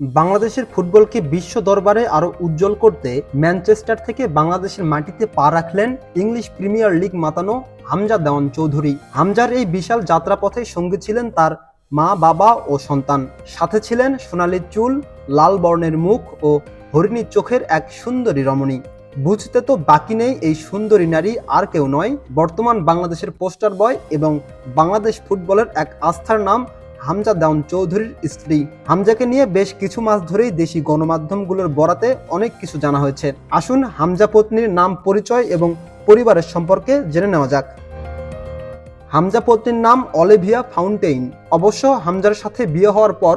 বাংলাদেশের ফুটবলকে বিশ্ব দরবারে আরও উজ্জ্বল করতে ম্যানচেস্টার থেকে বাংলাদেশের মাটিতে পা রাখলেন ইংলিশ প্রিমিয়ার লিগ মাতানো হামজা দেওয়ান চৌধুরী। হামজার এই বিশাল যাত্রাপথে সঙ্গী ছিলেন তার মা, বাবা ও সন্তান। সাথে ছিলেন সোনালি চুল, লাল বর্ণের মুখ ও হরিণী চোখের এক সুন্দরী রমণী। বুঝতে তো বাকি নেই, এই সুন্দরী নারী আর কেউ নয়, বর্তমান বাংলাদেশের পোস্টার বয় এবং বাংলাদেশ ফুটবলের এক আস্থার নাম হামজা দেওয়ান চৌধুরীর স্ত্রী। হামজাকে নিয়ে বেশ কিছু মাস ধরেই দেশি গণমাধ্যমগুলোর বরাতে অনেক কিছু জানা হয়েছে। আসুন হামজা পত্নীর নাম, পরিচয় এবং পরিবারের সম্পর্কে জেনে নেওয়া যাক। হামজা পত্নীর নাম অলিভিয়া ফাউন্টেইন। অবশ্য হামজার সাথে বিয়ে হওয়ার পর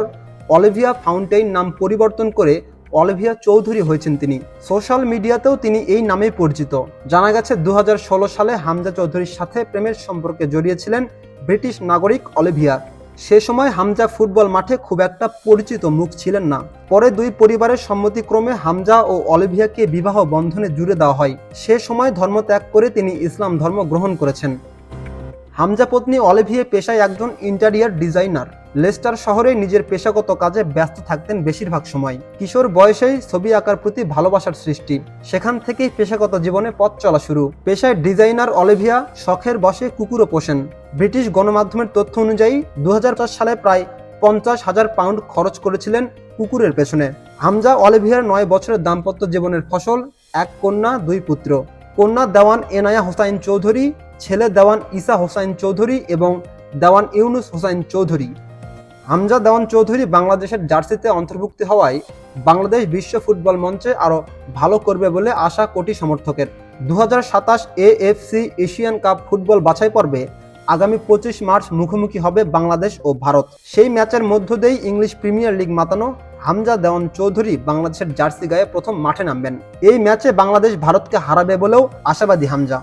অলিভিয়া ফাউন্টেইন নাম পরিবর্তন করে অলিভিয়া চৌধুরী হয়েছেন তিনি। সোশ্যাল মিডিয়াতেও তিনি এই নামেই পরিচিত। জানা গেছে 2016 সালে হামজা চৌধুরীর সাথে প্রেমের সম্পর্কে জড়িয়েছিলেন ব্রিটিশ নাগরিক অলিভিয়া। সে সময় হামজা ফুটবল মাঠে খুব একটা পরিচিত মুখ ছিলেন না। পরে দুই পরিবারের সম্মতিক্রমে হামজা ও অলিভিয়াকে বিবাহ বন্ধনে জুড়ে দেওয়া হয়। সে সময় ধর্ম ত্যাগ করে তিনি ইসলাম ধর্ম গ্রহণ করেছেন। হামজা পত্নী অলিভিয়া পেশায় একজন ইন্টেরিয়র ডিজাইনার। লেস্টার শহরে নিজের পেশাগত কাজে ব্যস্ত থাকতেন বেশিরভাগ সময়। কিশোর বয়সেই ছবি আঁকার প্রতি ভালোবাসার সৃষ্টি, সেখান থেকেই পেশাগত জীবনে পথ চলা শুরু। পেশায় ডিজাইনার অলিভিয়া শখের বশে কুকুরও পোষেন। ব্রিটিশ গণমাধ্যমের তথ্য অনুযায়ী 2004 সালে প্রায় 50,000 পাউন্ড খরচ করেছিলেন কুকুরের পেছনে। হামজা অলিভিয়ার 9 বছরের দাম্পত্য জীবনের ফসল এক কন্যা, 2 পুত্র। কন্যা দেওয়ান এনায়া হোসাইন চৌধুরী, ছেলে দেওয়ান ঈসা হোসাইন চৌধুরী এবং দেওয়ান ইউনুস হোসাইন চৌধুরী। হামজা দেওয়ান চৌধুরী বাংলাদেশের জার্সিতে অন্তর্ভুক্ত হওয়ায় বাংলাদেশ বিশ্ব ফুটবল মঞ্চে আরও ভালো করবে বলে আশা কোটি সমর্থকের। 2027 AFC এশিয়ান কাপ ফুটবল বাছাই পর্বে আগামী 25 মার্চ মুখোমুখি হবে বাংলাদেশ ও ভারত। সেই ম্যাচের মধ্য দিয়েই ইংলিশ প্রিমিয়ার লিগ মাতানো হামজা দেওয়ান চৌধুরী বাংলাদেশের জার্সি গায়ে প্রথম মাঠে নামবেন। এই ম্যাচে বাংলাদেশ ভারতকে হারাবে বলেও আশাবাদী হামজা।